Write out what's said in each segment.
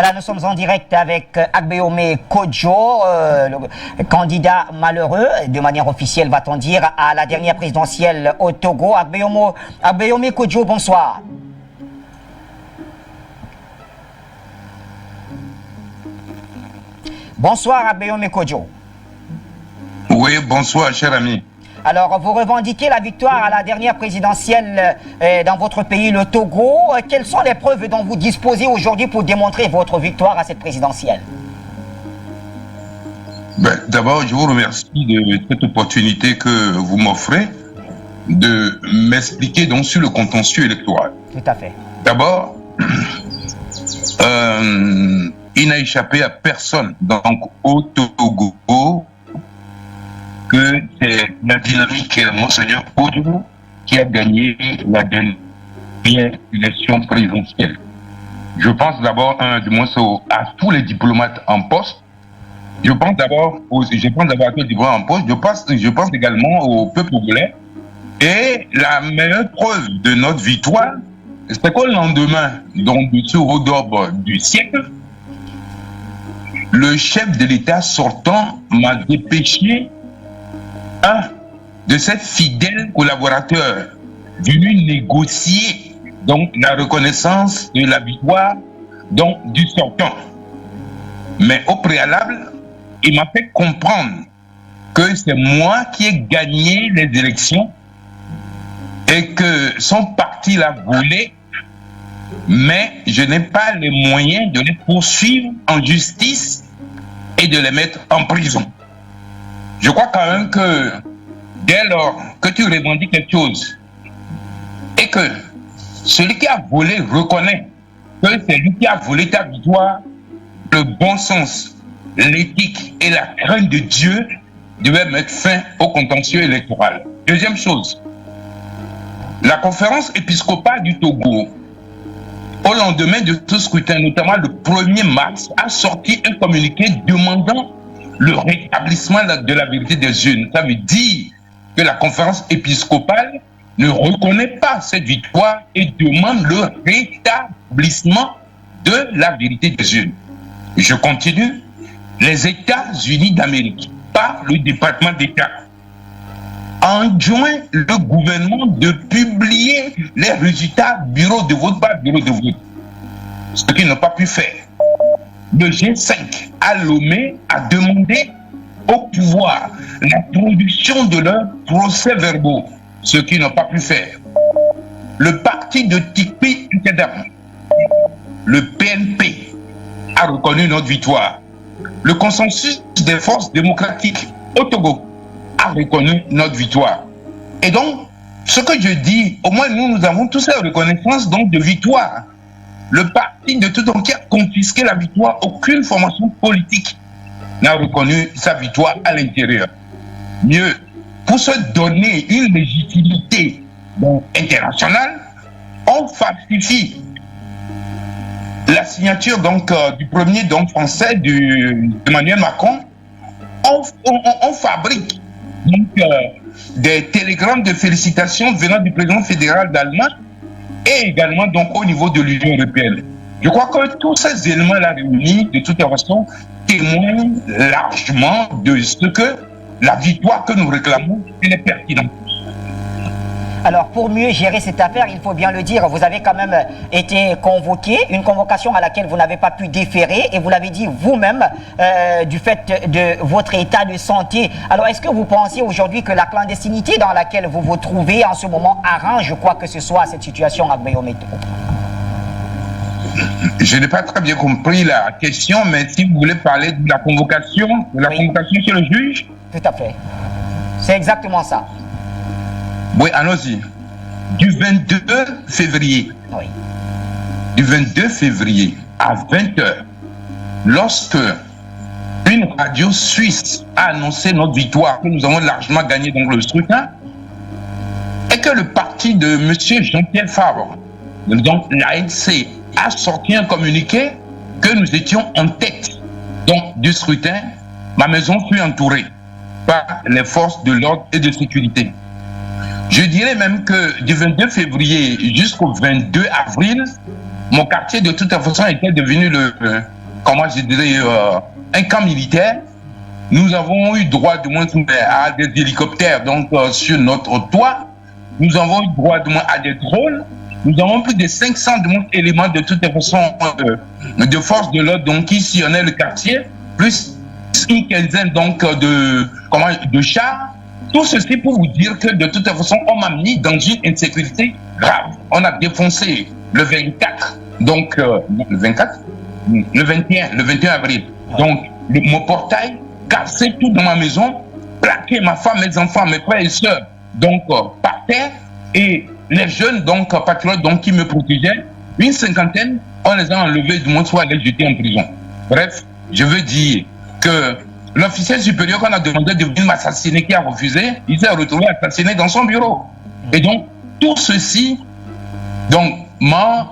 Voilà, nous sommes en direct avec Agbeome Kodjo, le candidat malheureux, de manière officielle, va-t-on dire, à la dernière présidentielle au Togo. Agbeome Kodjo, bonsoir. Bonsoir, Agbeome Kodjo. Oui, bonsoir, cher ami. Alors, vous revendiquez la victoire à la dernière présidentielle dans votre pays, le Togo. Quelles sont les preuves dont vous disposez aujourd'hui pour démontrer votre victoire à cette présidentielle? D'abord, je vous remercie de cette opportunité que vous m'offrez de m'expliquer donc sur le contentieux électoral. Tout à fait. D'abord, il n'a échappé à personne donc au Togo que c'est la dynamique Monseigneur Kodjo qui a gagné la dernière élection présidentielle. Je pense d'abord, du moins, à tous les diplomates en poste. Je pense d'abord à tous les diplomates en poste. Je pense également au peuple togolais. Et la meilleure preuve de notre victoire, c'est qu'au lendemain donc, du tour d'orbe du siècle, le chef de l'État sortant m'a dépêché un de ses fidèles collaborateurs venu négocier donc la reconnaissance de la victoire donc du sortant. Mais au préalable, il m'a fait comprendre que c'est moi qui ai gagné les élections et que son parti l'a volé, mais je n'ai pas les moyens de les poursuivre en justice et de les mettre en prison. Je crois quand même que dès lors que tu revendiques quelque chose et que celui qui a volé reconnaît que c'est lui qui a volé ta victoire, le bon sens, l'éthique et la crainte de Dieu devaient mettre fin au contentieux électoral. Deuxième chose, la conférence épiscopale du Togo, au lendemain de ce scrutin, notamment le 1er mars, a sorti un communiqué demandant le rétablissement de la vérité des urnes. Ça veut dire que la conférence épiscopale ne reconnaît pas cette victoire et demande le rétablissement de la vérité des urnes. Je continue. Les États-Unis d'Amérique, par le département d'État, enjoint le gouvernement de publier les résultats bureau de vote par bureau de vote. Ce qu'ils n'ont pas pu faire. Le G5 à Lomé a demandé au pouvoir la production de leurs procès-verbaux, ce qu'ils n'ont pas pu faire. Le parti de Tikpi Nkedam, le PNP, a reconnu notre victoire. Le consensus des forces démocratiques au Togo a reconnu notre victoire. Et donc, ce que je dis, au moins nous avons tous ces reconnaissances donc de victoire. Le parti de tout qui a confisqué la victoire, aucune formation politique n'a reconnu sa victoire à l'intérieur. Mieux, pour se donner une légitimité internationale, on falsifie la signature donc, du premier français d'Emmanuel Macron. On fabrique donc, des télégrammes de félicitations venant du président fédéral d'Allemagne et également donc au niveau de l'Union européenne. Je crois que tous ces éléments-là réunis, de toute façon, témoignent largement de ce que la victoire que nous réclamons, elle est pertinente. Alors, pour mieux gérer cette affaire, il faut bien le dire, vous avez quand même été convoqué, une convocation à laquelle vous n'avez pas pu déférer, et vous l'avez dit vous-même, du fait de votre état de santé. Alors, est-ce que vous pensez aujourd'hui que la clandestinité dans laquelle vous vous trouvez en ce moment arrange, quoi que ce soit, cette situation à Agbeome? Je n'ai pas très bien compris la question, mais si vous voulez parler de la convocation, convocation sur le juge? Tout à fait. C'est exactement ça. Oui, allons-y. Du 22 février. Oui. Du 22 février à 20h, lorsque une radio suisse a annoncé notre victoire, que nous avons largement gagné donc le scrutin, et que le parti de M. Jean-Pierre Fabre, donc l'ANC, a sorti un communiqué que nous étions en tête donc, du scrutin, ma maison fut entourée par les forces de l'ordre et de sécurité. Je dirais même que du 22 février jusqu'au 22 avril, mon quartier de toute façon était devenu comment je dirais, un camp militaire. Nous avons eu droit de moins à des hélicoptères donc sur notre toit. Nous avons eu droit de moins à des drones. Nous avons plus de 500 éléments de toute façon de forces de l'ordre donc qui sillonnaient le quartier, plus une quinzaine donc de chars. Tout ceci pour vous dire que de toute façon on m'a mis dans une insécurité grave. On a défoncé le 24, donc le 24, le 21 avril. Donc mon portail, cassé tout dans ma maison, plaqué ma femme, mes enfants, mes frères et sœurs, donc par terre, et les jeunes donc patriotes donc qui me protégeaient, une cinquantaine, on les a enlevés du monde, soit les jeter en prison. Bref, je veux dire que l'officier supérieur qu'on a demandé de venir m'assassiner, qui a refusé, il s'est retrouvé assassiné dans son bureau. Et donc tout ceci donc m'a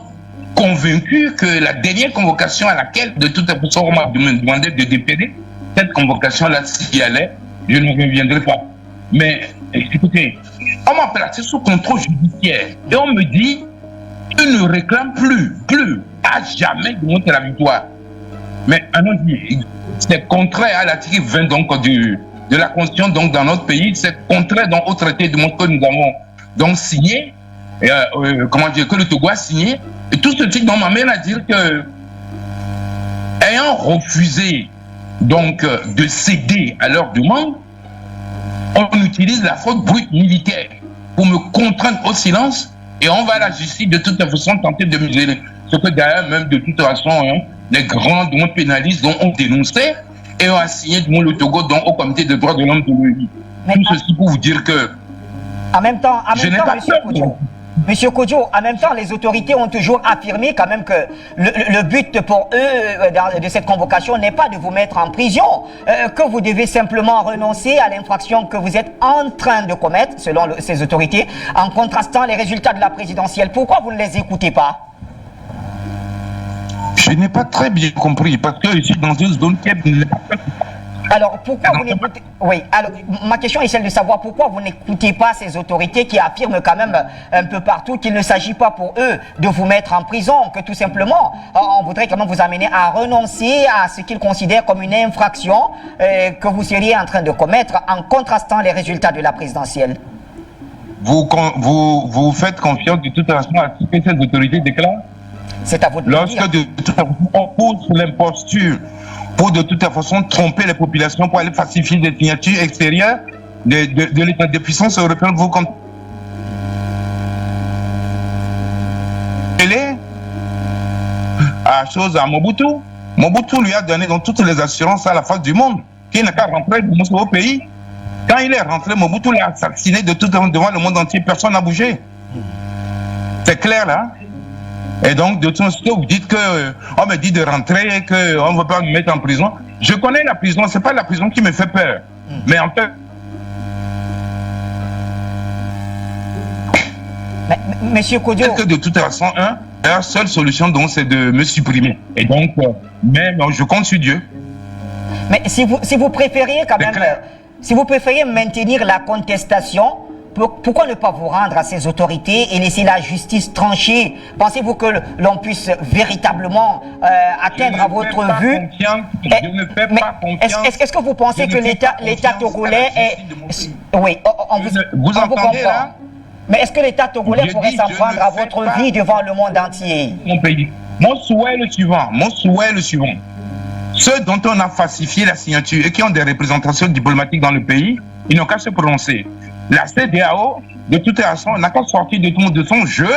convaincu que la dernière convocation à laquelle de toute façon on m'a demandé de dépêcher, cette convocation-là, s'il y allait, je ne reviendrai pas. Mais écoutez, on m'a placé sous contrôle judiciaire et on me dit tu ne réclames plus à jamais de monter la victoire. Mais c'est contraire à l'article 20 donc, de la Constitution donc, dans notre pays, c'est contraire donc, au traité de Montréal que nous avons donc signé, que le Togo a signé. Et tout ceci m'amène à dire que, ayant refusé donc, de céder à leur demande, on utilise la faute brute militaire pour me contraindre au silence et on va à la justice de toute façon tenter de museler. Ce que d'ailleurs, même de toute façon, les grands pénalistes ont dénoncé et ont assigné le Togo donc, au comité des droits de l'homme de l'ONU. Tout ceci pour vous dire que en même temps, je n'ai pas peur. Monsieur Kodjo, en même temps, les autorités ont toujours affirmé quand même que le but pour eux de cette convocation n'est pas de vous mettre en prison, que vous devez simplement renoncer à l'infraction que vous êtes en train de commettre, selon ces autorités, en contrastant les résultats de la présidentielle. Pourquoi vous ne les écoutez pas? Je n'ai pas très bien compris, parce que je suis dans une zone qui est... Alors, pourquoi vous n'écoutez... Oui, alors, ma question est celle de savoir pourquoi vous n'écoutez pas ces autorités qui affirment quand même un peu partout qu'il ne s'agit pas pour eux de vous mettre en prison, que tout simplement, on voudrait quand même vous amener à renoncer à ce qu'ils considèrent comme une infraction que vous seriez en train de commettre en contrastant les résultats de la présidentielle. Vous faites confiance de toute façon à ce que ces autorités déclarent? C'est à vous de le dire. Lorsque de toute façon on pousse l'imposture pour de toute façon tromper les populations, pour aller falsifier des signatures extérieures de l'État de puissance européenne, vous comptez à chose à Mobutu. Mobutu lui a donné donc toutes les assurances à la face du monde qu'il n'a qu'à rentrer au pays. Quand il est rentré, Mobutu l'a assassiné de tout devant le monde entier, personne n'a bougé. C'est clair là. Et donc, de tout ce que vous dites qu'on me dit de rentrer, qu'on ne veut pas me mettre en prison. Je connais la prison, ce n'est pas la prison qui me fait peur. Mais en fait... Monsieur Kodjo... de toute façon, la seule solution, donc, c'est de me supprimer. Et donc, mais non, je compte sur Dieu. Mais si vous préfériez quand même... Si vous préfériez maintenir la contestation... Pourquoi ne pas vous rendre à ces autorités et laisser la justice trancher? Pensez-vous que l'on puisse véritablement atteindre à votre vue? Je ne fais pas confiance. Est-ce que vous pensez que l'État togolais est... Oui, vous entendez là? Mais est-ce que l'État togolais pourrait s'en prendre à votre vie devant le monde entier? Mon pays. Mon souhait est le suivant. Ceux dont on a falsifié la signature et qui ont des représentations diplomatiques dans le pays, ils n'ont qu'à se prononcer. La CEDEAO, de toute façon, n'a qu'à sortir de son jeu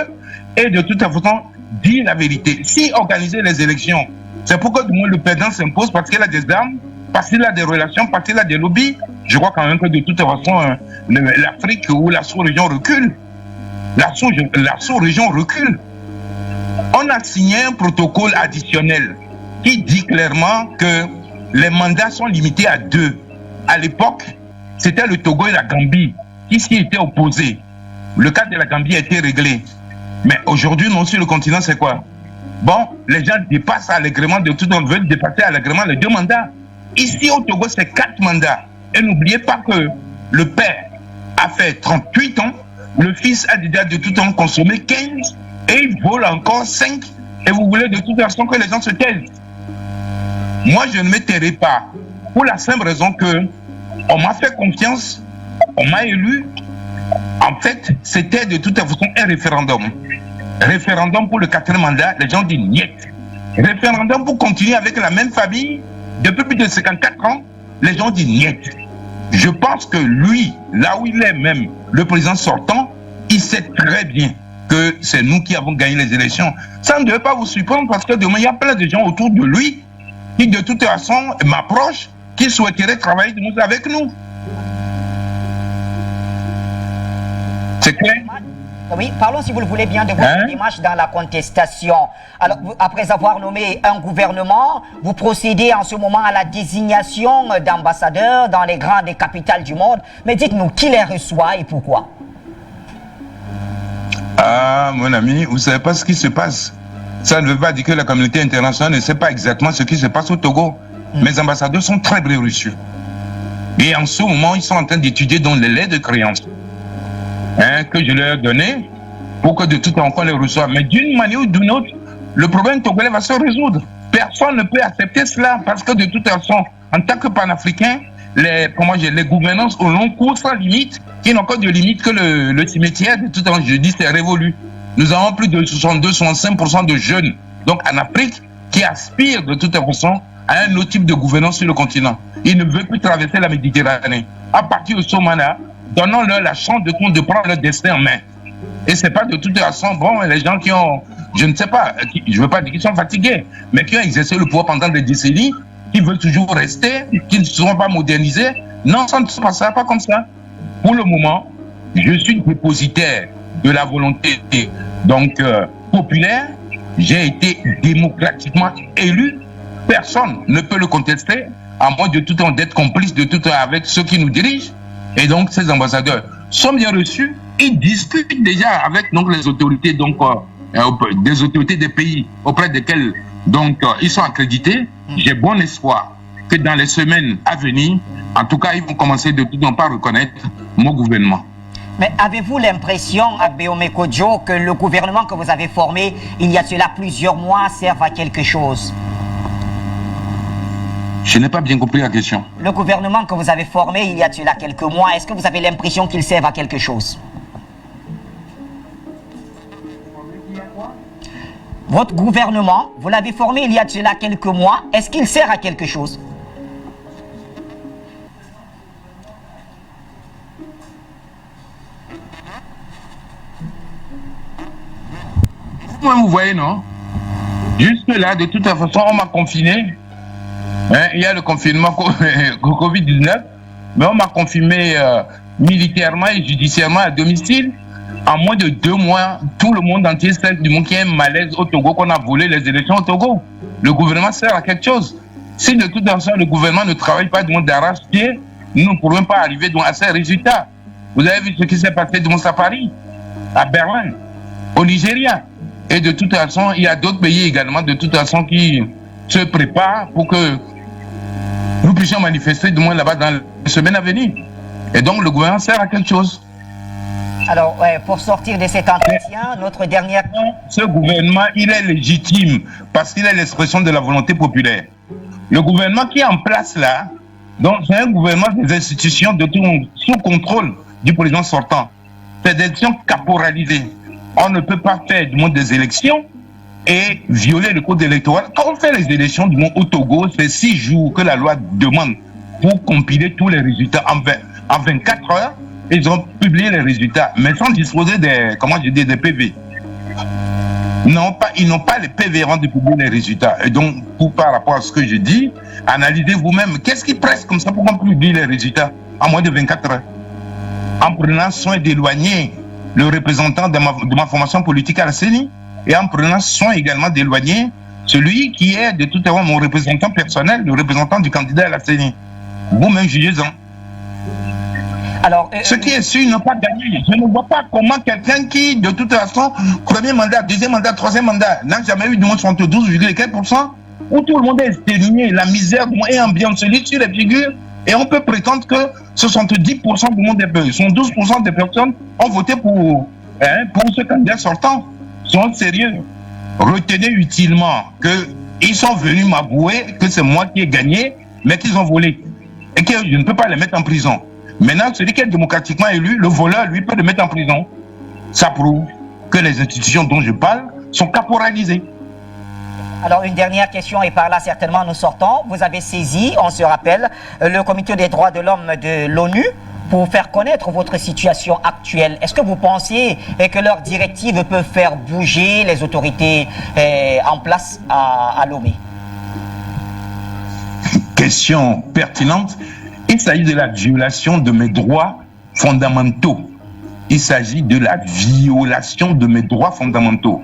et de toute façon dire la vérité. Si organiser les élections, c'est pourquoi du moins le perdant s'impose parce qu'il a des armes, parce qu'il a des relations, parce qu'il a des lobbies. Je crois quand même que de toute façon, l'Afrique ou la sous-région recule. La sous-région recule. On a signé un protocole additionnel qui dit clairement que les mandats sont limités à 2. À l'époque, c'était le Togo et la Gambie qui s'y étaient opposés. Le cas de la Gambie a été réglé. Mais aujourd'hui, non, sur le continent, c'est quoi? Bon, les gens dépassent allègrement de tout, on veut dépasser allègrement les 2 mandats. Ici, au Togo, c'est 4 mandats. Et n'oubliez pas que le père a fait 38 ans, le fils a déjà de tout temps consommé 15, et il vole encore 5 Et vous voulez de toute façon que les gens se taisent. Moi, je ne me tairai pas. Pour la simple raison que on m'a fait confiance, on m'a élu. En fait, c'était de toute façon un référendum. Référendum pour le 4e mandat, les gens disent niet. Référendum pour continuer avec la même famille depuis plus de 54 ans, les gens disent niet. Je pense que lui, là où il est même, le président sortant, il sait très bien que c'est nous qui avons gagné les élections. Ça ne devait pas vous surprendre parce que demain, il y a plein de gens autour de lui qui de toute façon m'approchent, qui souhaiteraient travailler avec nous. C'est clair? Oui, parlons si vous le voulez bien de votre démarche dans la contestation. Alors, après avoir nommé un gouvernement, vous procédez en ce moment à la désignation d'ambassadeurs dans les grandes capitales du monde. Mais dites-nous, qui les reçoit et pourquoi? Ah, mon ami, vous ne savez pas ce qui se passe. Ça ne veut pas dire que la communauté internationale ne sait pas exactement ce qui se passe au Togo. Mes ambassadeurs sont très bien reçus. Et en ce moment, ils sont en train d'étudier dans les lettres de créance que je leur ai donné pour que de tout temps on les reçoive. Mais d'une manière ou d'une autre, le problème togolais va se résoudre. Personne ne peut accepter cela parce que de toute façon, en tant que panafricain, les gouvernances au long cours sans limite, qui n'ont que de limite que le cimetière, de tout temps, je dis, c'est révolu. Nous avons plus de 62-65% de jeunes, donc en Afrique, qui aspirent de toute façon à un autre type de gouvernance sur le continent. Ils ne veulent plus traverser la Méditerranée. À partir de ce moment-là, donnons-leur la chance de prendre leur destin en main. Et c'est pas de toute façon, bon, les gens qui ont, je ne sais pas, je ne veux pas dire qu'ils sont fatigués, mais qui ont exercé le pouvoir pendant des décennies, qui veulent toujours rester, qui ne seront pas modernisés. Non, ça ne se passera pas comme ça. Pour le moment, je suis dépositaire de la volonté donc populaire. J'ai été démocratiquement élu. Personne ne peut le contester, à moins de tout temps d'être complice de tout temps avec ceux qui nous dirigent. Et donc, ces ambassadeurs sont bien reçus. Ils discutent déjà avec donc, les autorités, donc, des autorités des pays auprès desquels donc, ils sont accrédités. J'ai bon espoir que dans les semaines à venir, en tout cas, ils vont commencer de tout temps par reconnaître mon gouvernement. Mais avez-vous l'impression, Agbeome Kodjo, que le gouvernement que vous avez formé il y a cela plusieurs mois serve à quelque chose? Je n'ai pas bien compris la question. Le gouvernement que vous avez formé il y a cela quelques mois, est-ce que vous avez l'impression qu'il serve à quelque chose? Votre gouvernement, vous l'avez formé il y a cela quelques mois, est-ce qu'il sert à quelque chose? Moi, vous voyez, non? Jusque-là, de toute façon, on m'a confiné. Il y a le confinement Covid-19, mais on m'a confiné militairement et judiciairement à domicile. En moins de 2 mois, tout le monde entier sait du monde qu'il y a un malaise au Togo, qu'on a volé les élections au Togo. Le gouvernement sert à quelque chose. Si de toute façon le gouvernement ne travaille pas d'arrache-pied, nous ne pourrons pas arriver à ces résultats. Vous avez vu ce qui s'est passé à Paris, à Berlin, au Nigeria. Et de toute façon, il y a d'autres pays également, de toute façon, qui se préparent pour que nous puissions manifester du moins là-bas dans les semaines à venir. Et donc, le gouvernement sert à quelque chose. Alors, pour sortir de cet entretien, notre dernière... Ce gouvernement, il est légitime parce qu'il est l'expression de la volonté populaire. Le gouvernement qui est en place là, donc c'est un gouvernement des institutions de tout sous contrôle du président sortant. C'est des élections caporalisées. On ne peut pas faire du monde des élections et violer le code électoral. Quand on fait les élections du monde au Togo, c'est 6 jours que la loi demande pour compiler tous les résultats en 24 heures. Ils ont publié les résultats, mais sans disposer des, des PV. Non, ils n'ont pas les PV avant de publier les résultats. Et donc, par rapport à ce que je dis, analysez vous-même. Qu'est-ce qui presse comme ça pour qu'on publie les résultats en moins de 24 heures? En prenant soin d'éloigner le représentant de ma formation politique à la CENI et en prenant soin également d'éloigner celui qui est de tout à l'heure mon représentant personnel, le représentant du candidat à la CENI. Vous-même jugez-en. Alors, ce qui est sûr, ils n'ont pas gagné. Je ne vois pas comment quelqu'un qui, de toute façon, premier mandat, deuxième mandat, troisième mandat, n'a jamais eu du moins 72,4%, où tout le monde est exténué, la misère est ambiancelée sur les figures, et on peut prétendre que 70% du monde des personnes, 12% des personnes ont voté pour ce candidat sortant. Sont sérieux. retenez utilement qu'ils sont venus m'avouer que c'est moi qui ai gagné, mais qu'ils ont volé. Et que je ne peux pas les mettre en prison. Maintenant, celui qui est démocratiquement élu, le voleur, lui, peut le mettre en prison. Ça prouve que les institutions dont je parle sont caporalisées. Alors, une dernière question, et par là, certainement, nous sortons. Vous avez saisi, on se rappelle, le Comité des droits de l'homme de l'ONU pour faire connaître votre situation actuelle. Est-ce que vous pensez que leurs directives peuvent faire bouger les autorités en place à Lomé? Question pertinente. Il s'agit de la violation de mes droits fondamentaux. Il s'agit de la violation de mes droits fondamentaux.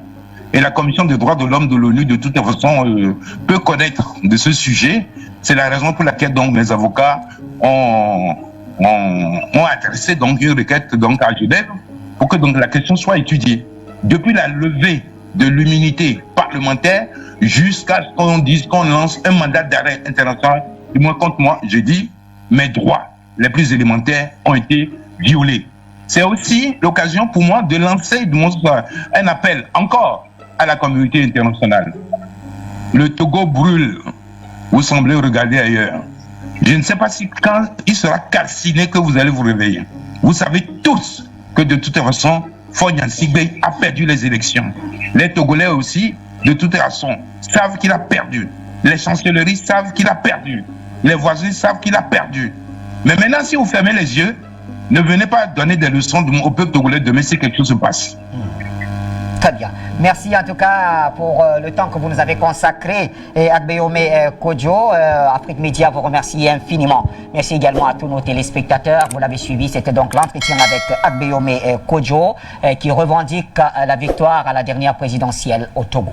Et la Commission des droits de l'homme de l'ONU, de toute façon, peut connaître de ce sujet. C'est la raison pour laquelle donc mes avocats ont adressé donc une requête donc à Genève pour que donc la question soit étudiée. Depuis la levée de l'immunité parlementaire jusqu'à ce qu'on dise qu'on lance un mandat d'arrêt international, du moins contre moi, je dis mes droits les plus élémentaires ont été violés. C'est aussi l'occasion pour moi de lancer un appel encore à la communauté internationale. Le Togo brûle. Vous semblez regarder ailleurs. Je ne sais pas si quand il sera calciné que vous allez vous réveiller. Vous savez tous que de toute façon, Faure Gnassingbé a perdu les élections. Les Togolais aussi, de toute façon, savent qu'il a perdu. Les chancelleries savent qu'il a perdu. Les voisins savent qu'il a perdu. Mais maintenant, si vous fermez les yeux, ne venez pas donner des leçons au peuple togolais demain si quelque chose se passe. Très bien. Merci en tout cas pour le temps que vous nous avez consacré. Et Agbeome Kodjo, Afrique Média vous remercie infiniment. Merci également à tous nos téléspectateurs. Vous l'avez suivi, c'était donc l'entretien avec Agbeome Kodjo qui revendique la victoire à la dernière présidentielle au Togo.